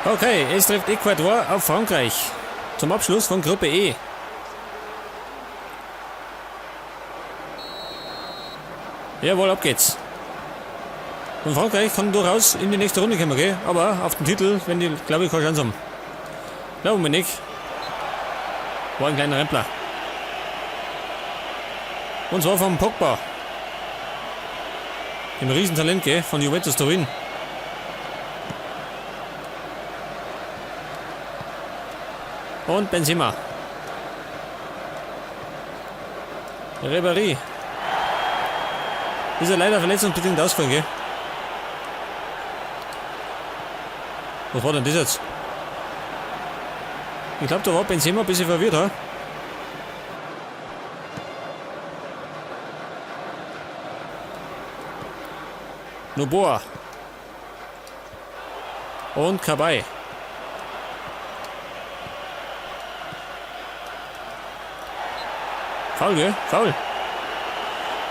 Okay, es trifft Ecuador auf Frankreich. Zum Abschluss von Gruppe E. Jawohl, ab geht's. Und Frankreich kann durchaus in die nächste Runde kommen, gell? Aber auf den Titel, wenn die, glaube ich, keine Chance haben. Glauben wir nicht. War ein kleiner Rempler. Und zwar vom Pogba. Dem Riesentalent, gell? Von Juventus Turin. Und Benzema. Ribéry. Ist er leider verletzungsbedingt ausgefallen, gell? Was war denn das jetzt? Ich glaube, da war Benzema ein bisschen verwirrt, ha? Noboa. Und Kabay. Foul, gell? Foul.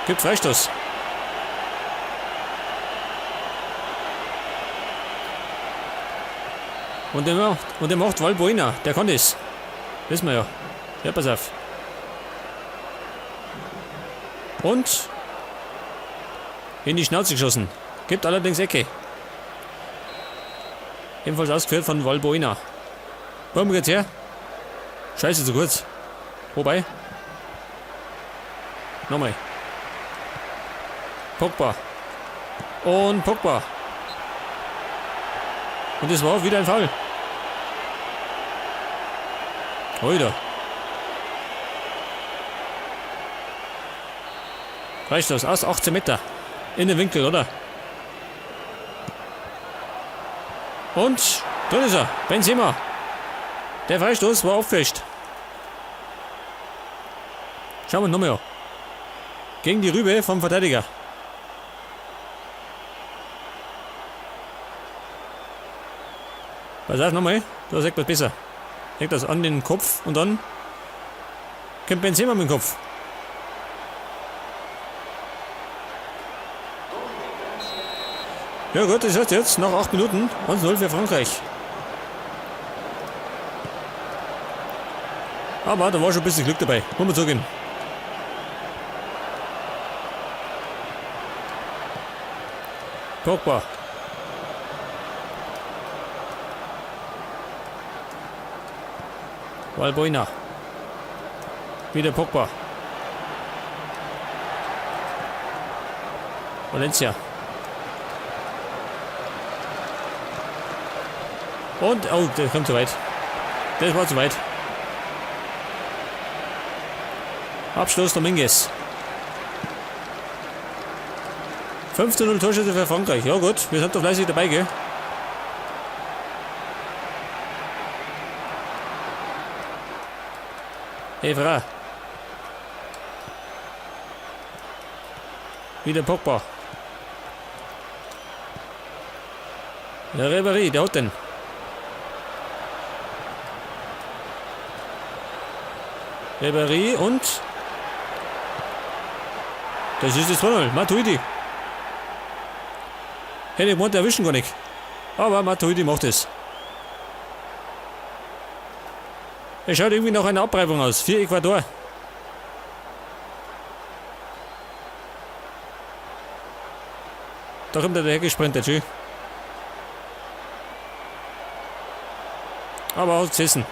Gibt Freistoß. Und der macht Valbuena. Der kann das. Wissen wir ja. Ja, pass auf. Und in die Schnauze geschossen. Gibt allerdings Ecke. Ebenfalls ausgeführt von Valbuena. Warum geht's her? Scheiße, zu kurz. Wobei. Nochmal. Pogba. Und Pogba. Und es war wieder ein Foul. Heute. Freistoß aus 18 Meter. In den Winkel, oder? Und drin ist er. Benzema. Der Freistoß war aufgefischt. Schauen wir nochmal an. Gegen die Rübe vom Verteidiger. Pass auf, nochmal. Da sagt was besser. Legt das an den Kopf und dann kommt Benzema mit dem Kopf. Ja gut, das heißt jetzt nach 8 Minuten 1-0 für Frankreich. Aber da war schon ein bisschen Glück dabei. Muss man zugeben. Pogba. Valbuena. Wieder Pogba. Valencia. Und, oh, das kommt zu weit. Das war zu weit. Abschluss Dominguez. 5:0 Torschüsse für Frankreich. Ja gut, wir sind doch fleißig dabei, gell? Evra. Wieder Pogba. Der Ribéry, der hat den. Ribéry und das ist das 2-0. Matuidi. Hätte ich gemeint, erwischen gar nicht. Aber Matuidi macht es. Es schaut irgendwie nach einer Abreibung aus. Für Ecuador. Da kommt er dahergesprintet. Schön. Aber hat gesessen.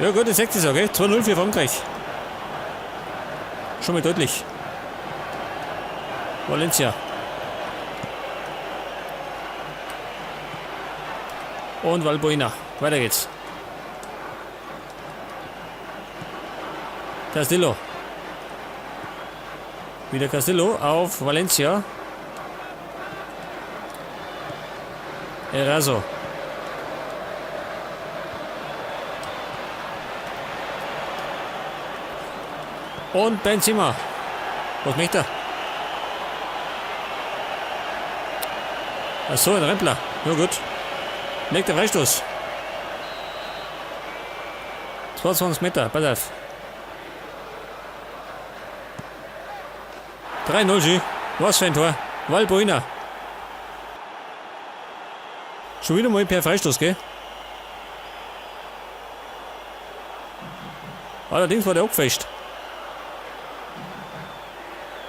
Ja gut, das sagt es auch, gell? 2-0 für Frankreich. Schon mal deutlich. Valencia. Und Valbuena. Weiter geht's. Castillo. Wieder Castillo auf Valencia. Eraso. Und Benzema. Was möchte er? Achso, ein Rempler. Ja gut. Legt der Freistoß. 22 Meter, pass auf. 3-0, Schü. Was für ein Tor. Valbuena. Schon wieder mal per Freistoß, gell? Allerdings war der auch fest.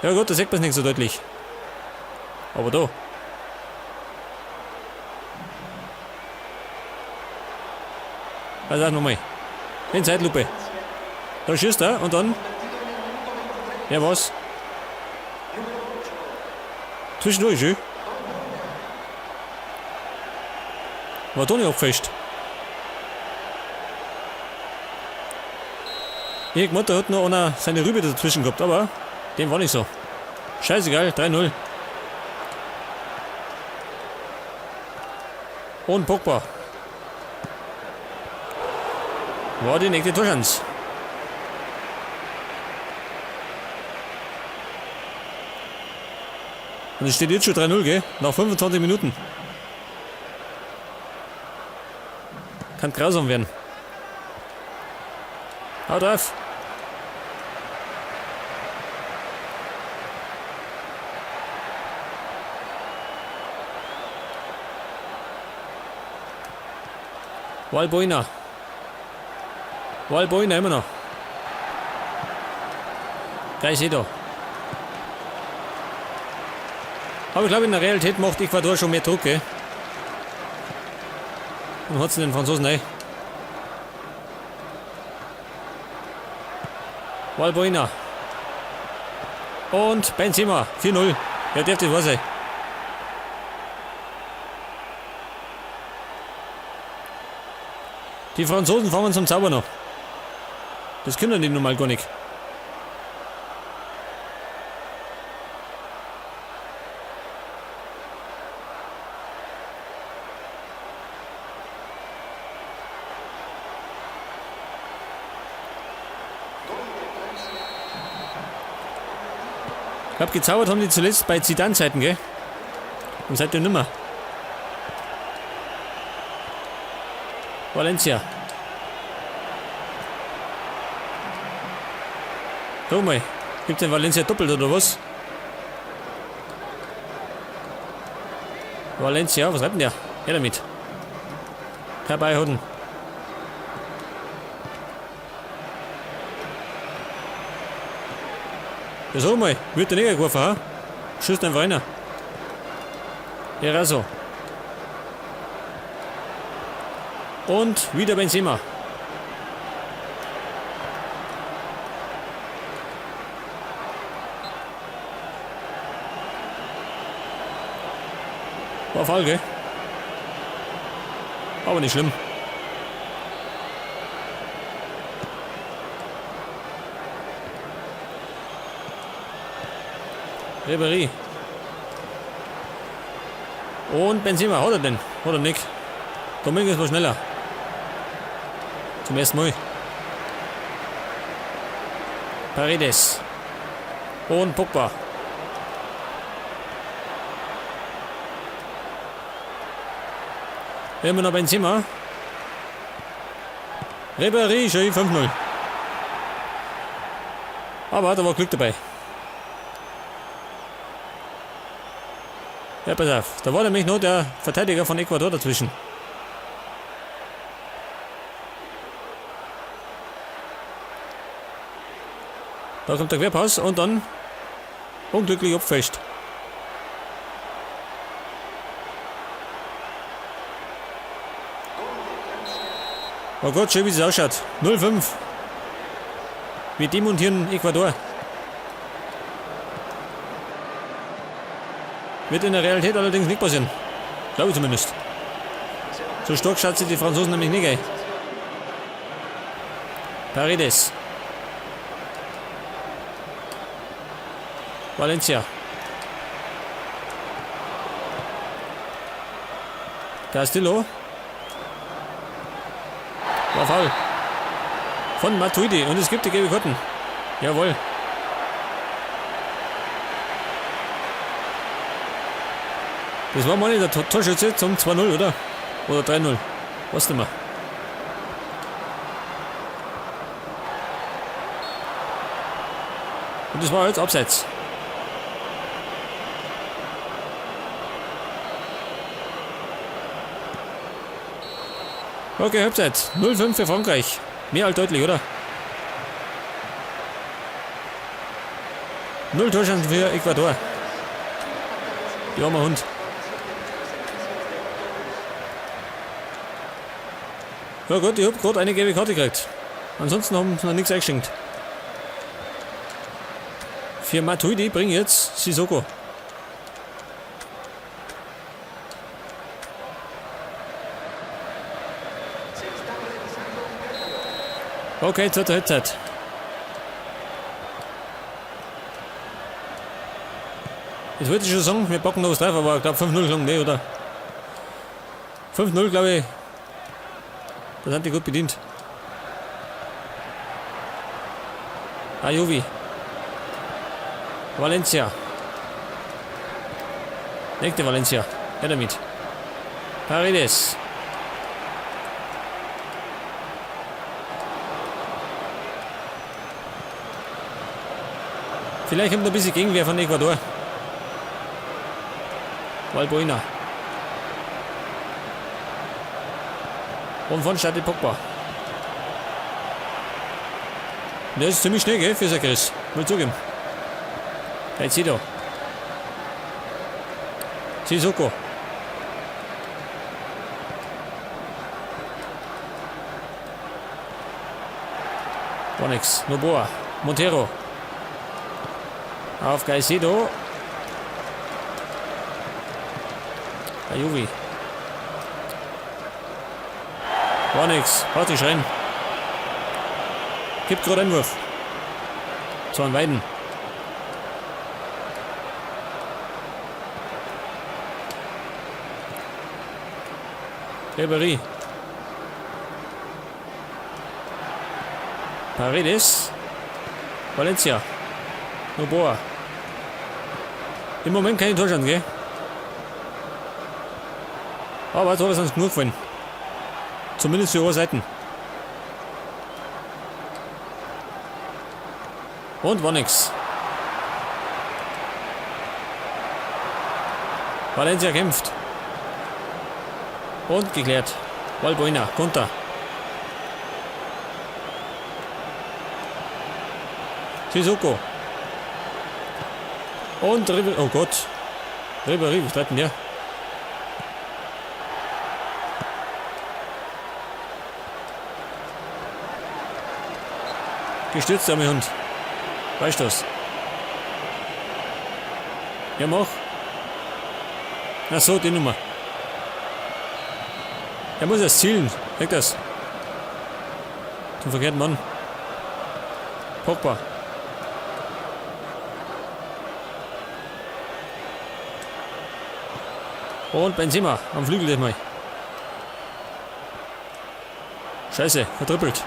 Ja gut, da sieht man es nicht so deutlich. Aber da. Also auch nochmal. In Zeitlupe. Da schießt er und dann. Ja was? Zwischendurch, schön. War da nicht auch fest. Ich hab gemeint, da hat noch einer seine Rübe dazwischen gehabt, aber dem war nicht so. Scheißegal, 3-0. Und Pogba. War die nächste Torchance. Und es steht jetzt schon 3-0, gell? Nach 25 Minuten. Kann grausam werden. Haut drauf. Valbuena. Valbuena immer noch. Gleich da. Aber ich glaube, in der Realität macht Ecuador schon mehr Druck, gell? Und hat es den Franzosen rein. Valbuena. Und Benzema. 4-0. Ja, darf das wahr sein. Die Franzosen fangen zum Zauber noch. Das können die nun mal gar nicht. Ich glaube, gezaubert haben die zuletzt bei Zidane-Zeiten, gell? Und seitdem nimmer. Valencia. Schau mal, gibt den Valencia doppelt oder was? Valencia, was hat denn der? Her damit. Herbeiholen. Ja, so mal, wird der nicht geworfen, ha? Schießt einfach rein. Ja, so. Und wieder Benzema. War Fall, gell? Aber nicht schlimm. Ribéry. Und Benzema, hat er denn? Oder nicht? Dominguez war schneller. Zum ersten Mal. Paredes. Und Pogba. Immer noch Benzema. Ribéry, schon 5-0. Aber da war Glück dabei. Ja, pass auf. Da war nämlich noch der Verteidiger von Ecuador dazwischen. Da kommt der Querpass und dann unglücklich abfälscht. Oh Gott, schön wie es ausschaut. 0-5. Wir demontieren Ecuador. Wird in der Realität allerdings nicht passieren. Glaube ich zumindest. So stark schaut sich die Franzosen nämlich nicht ein. Paredes. Valencia. Castillo. War faul. Von Matuidi. Und es gibt die gelbe Karten. Jawohl. Das war mal der Torschütze zum 2-0, oder? Oder 3-0. Was denn mal? Und das war jetzt abseits. Okay, Halbzeit. 0-5 für Frankreich. Mehr als deutlich, oder? 0 Torchancen für Ecuador. Die armer Hund. Ja gut, ich habe gerade eine gelbe Karte gekriegt. Ansonsten haben sie noch nichts eingeschenkt. Für Matuidi bringt jetzt Sissoko. Okay, zweite Halbzeit. Jetzt wollte ich schon sagen, wir packen noch was drauf, aber ich glaube 5-0 lang nicht, oder? 5-0 glaube ich. Da sind die gut bedient. Ayovi. Valencia. Nächste Valencia. Ja damit. Paredes. Vielleicht haben wir ein bisschen Gegenwehr von Ecuador. Valbuena. Und von startet Pogba. Der ist ziemlich schnell, gell, für Chris. Mal zugeben. Caicedo. Sissoko. Bonix. Noboa. Montero. Auf Caicedo. Ayovi. War nix. Haut sich rein. Gibt gerade einen Wurf. Zu an Weiden. Ribéry. Paredes. Valencia. Noboa. Im Moment keine Torschance, gell? Aber Tor ist uns genug gefallen. Zumindest für eure Seiten. Und war nix. Valencia kämpft. Und geklärt. Valbuena, Konter. Sissoko. Und Ribéry. Oh Gott. Ribéry, was treibt denn der? Gestürzt, der Hund. Freistoß. Ja, mach. Ach so, die Nummer. Er muss es zielen. Weg das. Zum verkehrten Mann. Pogba. Und Benzema am Flügel diesmal. Scheiße, vertrippelt.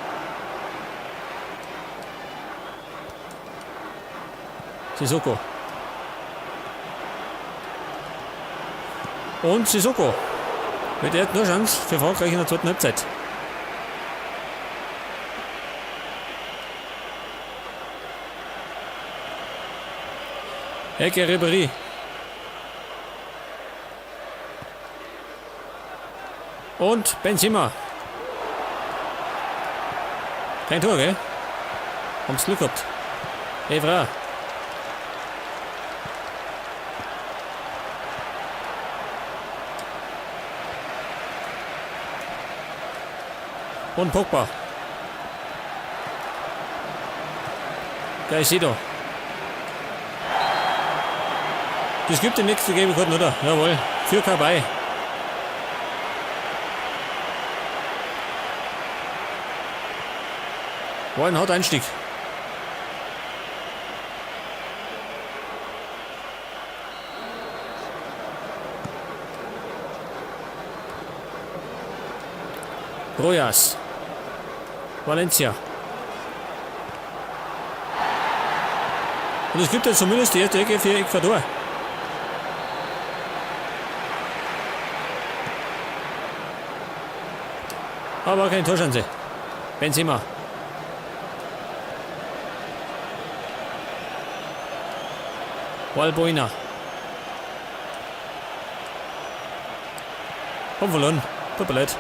Sissoko. Und Sissoko. Mit der hat nur Chance für Frankreich in der zweiten Halbzeit. Ecke Ribéry. Und Benzema. Kein Tor, gell? Haben's Glück gehabt. Evra. Und Pogba. Caicedo. Das gibt den nächsten gelbe Karten, oder? Jawohl. 4K bei. War ein harter Einstieg. Rojas. Valencia. Und es gibt jetzt zumindest die erste Ecke für Ecuador. Aber keine Torschance. Benzema. Valbuena. Haben verloren. Tut mir leid.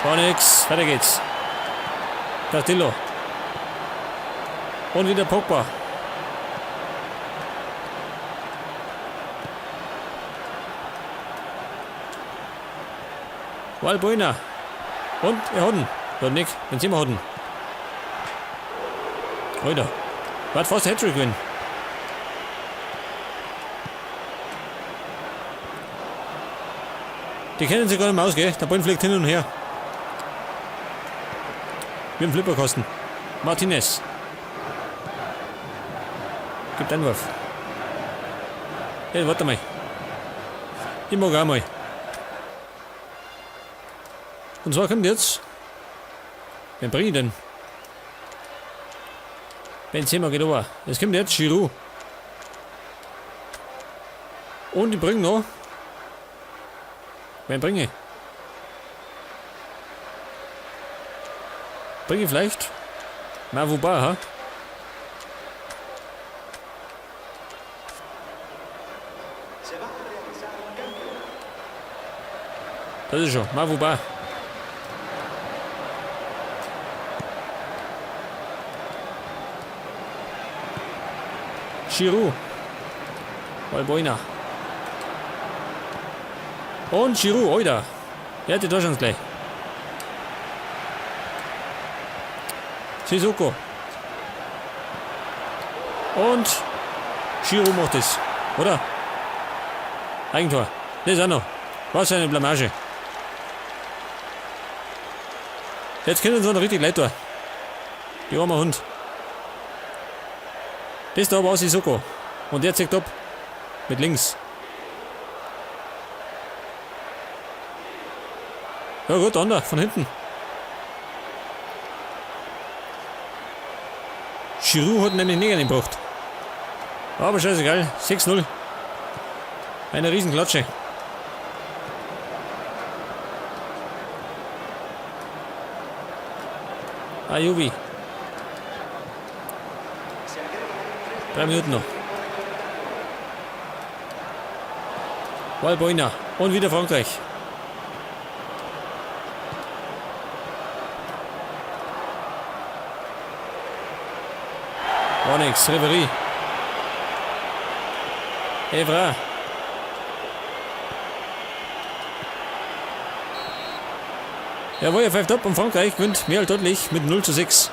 War nix. Weiter geht's. Castillo. Und wieder Pogba. Valbuena. Und er hat ihn. Oder nicht. Wenn sie mal hatten. Alter. War fast Hattrick gewinnen. Die kennen sich gar nicht mehr aus, gell? Der Ball fliegt hin und her. Wie ein Flipperkosten. Martinez. Gibt Einwurf. Hey, warte mal. Ich mag auch mal. Und zwar kommt jetzt. Wen bringe ich denn? Benzema geht over. Es kommt jetzt Giroud. Und die bringen noch. Wen bringe ich? Bringe ich vielleicht? Mavuba, ha? Das ist schon. Mavuba. Giroud. Valbuena. Und Giroud, oida. Er hat die Deutschland gleich. Sissoko. Und Giroud macht es. Oder? Eigentor. Das ist auch noch. Was für eine Blamage. Jetzt können sie noch richtig leid tun. Die arme Hund. Das da war Sissoko. Und der zeigt ab. Mit links. Ja gut, Ander, von hinten. Giroud hat nämlich nicht gebracht. Aber scheißegal, 6-0. Eine Riesenklatsche. Ajubi. 3 Minuten noch. Valbuena. Und wieder Frankreich. War nix. Ribéry. Evra. Jawohl, er pfeift ab und Frankreich gewinnt mehr als deutlich mit 0:6.